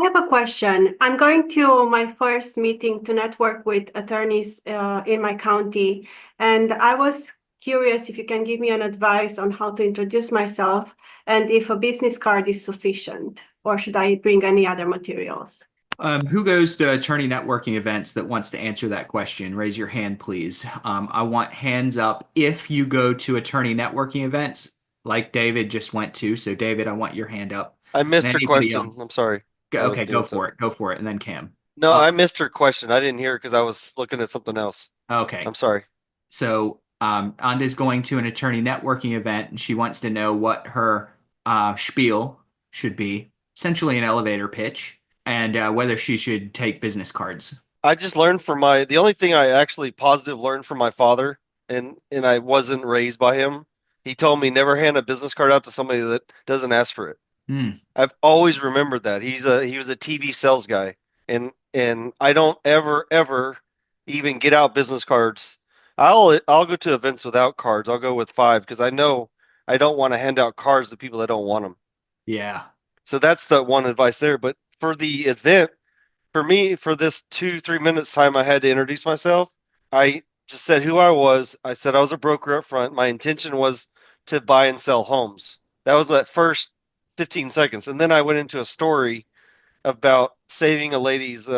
I have a question. I'm going to my first meeting to network with attorneys in my county, and I was curious if you can give me an advice on how to introduce myself and if a business card is sufficient, or should I bring any other materials? Who goes to attorney networking events that wants to answer that question? Raise your hand, please. I want hands up if you go to attorney networking events like David just went to. So, David, I want your hand up. I And missed her anybody question. I'm else? sorry. I was Okay, go doing for something. it. Go for it. And then Cam. No, Uh, I missed her question. I didn't hear it because I was looking at something else. okay. I'm sorry. So, Anda's going to an attorney networking event and she wants to know what her spiel should be, essentially an elevator pitch, and whether she should take business cards. I just learned from the only thing I actually positive learned from my father, and I wasn't raised by him. He told me never hand a business card out to somebody that doesn't ask for it. Hmm. I've always remembered that. He was a TV sales guy, and I don't ever even get out business cards. I'll go to events without cards. I'll go with five because I know I don't want to hand out cards to people that don't want them. Yeah. So that's the one advice there. But for the event, for me, for this 2, 3 minutes time I had to introduce myself, I just said who I was. I said I was a broker up front. My intention was to buy and sell homes. That was that first 15 seconds. And then I went into a story about saving a lady's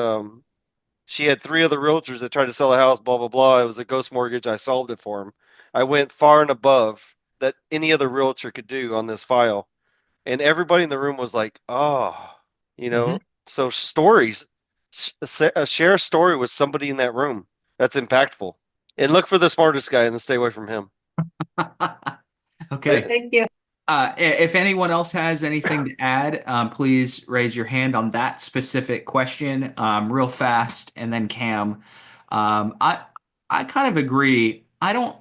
she had three other realtors that tried to sell a house, blah blah blah. It was a ghost mortgage. I solved it for him. I went far and above that any other realtor could do on this file. And everybody in the room was like, "Oh, you Hmm. know." So stories, share a story with somebody in that room that's impactful, and look for the smartest guy and then stay away from him. Okay. Thank you. If anyone else has anything to add, please raise your hand on that specific question, real fast, and then Cam. I kind of agree. I don't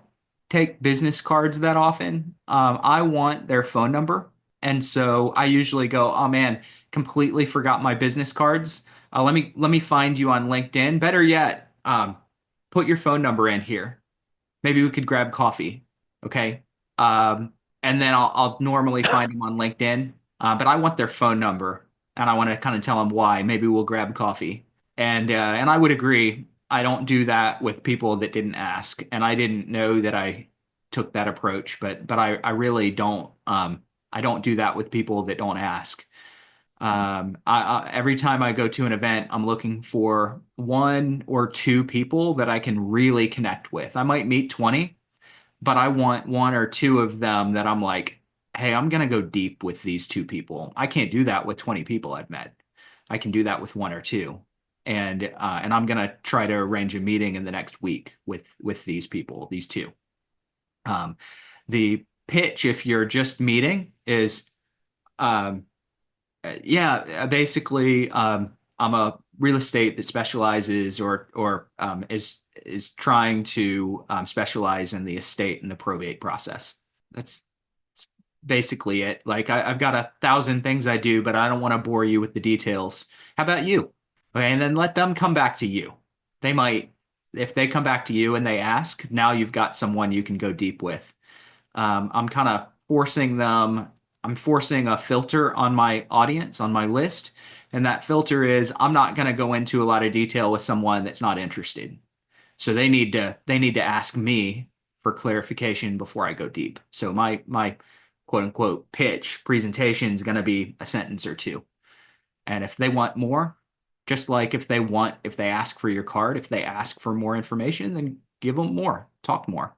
take business cards that often. I want their phone number, and so I usually go, "Oh man, completely forgot my business cards. Let me find you on LinkedIn. Better yet, put your phone number in here. Maybe we could grab coffee." Okay. And then I'll normally find them on LinkedIn, but I want their phone number and I want to kind of tell them why. Maybe we'll grab coffee. And I would agree. I don't do that with people that didn't ask, and I didn't know that I took that approach, but I really don't. I don't do that with people that don't ask. Every time I go to an event, I'm looking for one or two people that I can really connect with. I might meet 20, but I want one or two of them that I'm like, hey, I'm gonna go deep with these two people. I can't do that with 20 people I've met. I can do that with one or two. And I'm gonna try to arrange a meeting in the next week with these people, these two. Um, the pitch, if you're just meeting, is um, yeah, basically, I'm a real estate that specializes or is trying to specialize in the estate and the probate process. That's basically it. Like I've got 1,000 things I do, but I don't want to bore you with the details. How about you? Okay, and then let them come back to you. They might, if they come back to you and they ask, now you've got someone you can go deep with. I'm kind of forcing them, I'm forcing a filter on my audience, on my list. And that filter is I'm not going to go into a lot of detail with someone that's not interested. So they need to ask me for clarification before I go deep. So my quote unquote pitch presentation is going to be a sentence or two. And if they want more, just like if they ask for your card, if they ask for more information, then give them more, talk more.